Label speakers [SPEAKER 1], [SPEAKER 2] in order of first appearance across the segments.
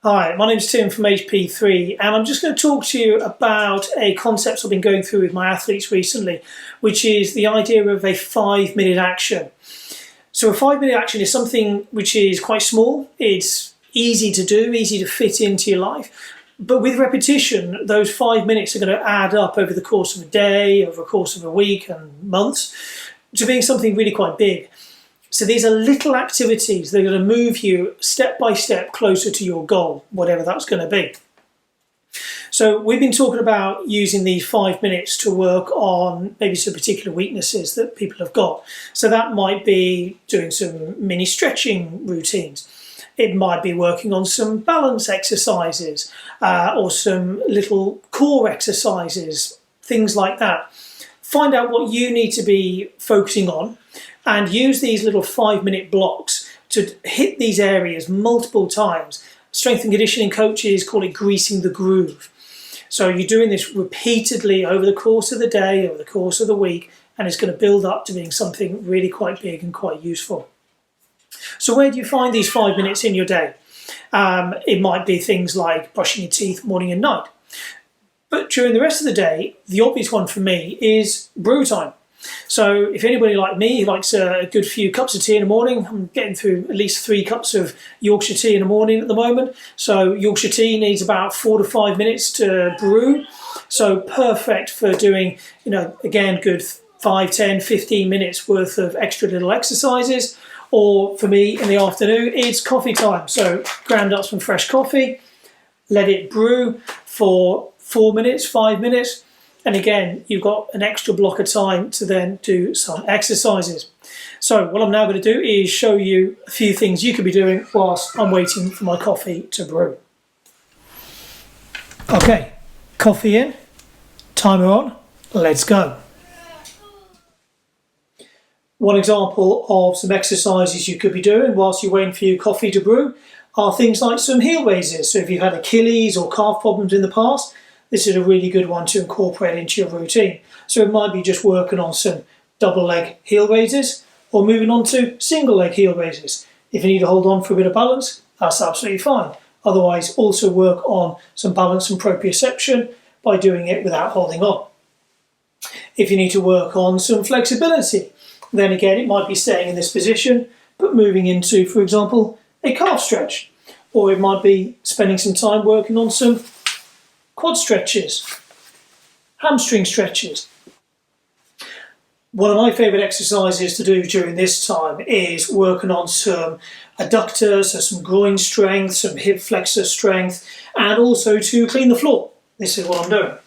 [SPEAKER 1] Hi, my name's Tim from HP3 and I'm just going to talk to you about a concept I've been going through with my athletes recently, which is the idea of a 5-minute action. So a 5-minute action is something which is quite small, it's easy to do, easy to fit into your life, but with repetition those 5 minutes are going to add up over the course of a day, over the course of a week and months to being something really quite big. So these are little activities that are going to move you step by step closer to your goal, whatever that's going to be. So we've been talking about using these 5 minutes to work on maybe some particular weaknesses that people have got. So that might be doing some mini stretching routines. It might be working on some balance exercises or some little core exercises, things like that. Find out what you need to be focusing on and use these little 5-minute blocks to hit these areas multiple times. Strength and conditioning coaches call it greasing the groove. So you're doing this repeatedly over the course of the day, over the course of the week, and it's going to build up to being something really quite big and quite useful. So where do you find these 5 minutes in your day? It might be things like brushing your teeth morning and night. But during the rest of the day, the obvious one for me is brew time. So if anybody like me who likes a good few cups of tea in the morning, I'm getting through at least 3 cups of Yorkshire tea in the morning at the moment. So Yorkshire tea needs about 4 to 5 minutes to brew. So perfect for doing, again, good 5, 10, 15 minutes worth of extra little exercises. Or for me in the afternoon, it's coffee time. So ground up some fresh coffee, let it brew for 4 minutes, 5 minutes. And again, you've got an extra block of time to then do some exercises. So what I'm now going to do is show you a few things you could be doing whilst I'm waiting for my coffee to brew. Okay, coffee in, timer on, let's go. One example of some exercises you could be doing whilst you're waiting for your coffee to brew are things like some heel raises. So if you've had Achilles or calf problems in the past, this is a really good one to incorporate into your routine. So it might be just working on some double leg heel raises or moving on to single leg heel raises. If you need to hold on for a bit of balance, that's absolutely fine. Otherwise, also work on some balance and proprioception by doing it without holding on. If you need to work on some flexibility, then again, it might be staying in this position, but moving into, for example, a calf stretch. Or it might be spending some time working on some quad stretches, hamstring stretches. One of my favourite exercises to do during this time is working on some adductors, so some groin strength, some hip flexor strength, and also to clean the floor. This is what I'm doing.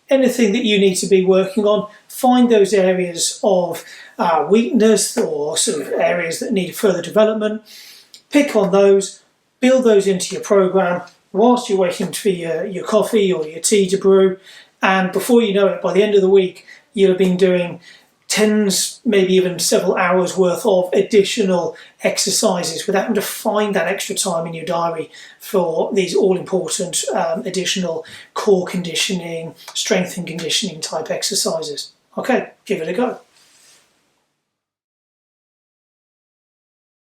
[SPEAKER 1] Anything that you need to be working on, find those areas of weakness or sort of areas that need further development, pick on those, build those into your program whilst you're waiting for your coffee or your tea to brew, and before you know it, by the end of the week, you'll have been doing tens, maybe even several hours worth of additional exercises without having to find that extra time in your diary for these all-important additional core conditioning, strength and conditioning type exercises. Okay, give it a go.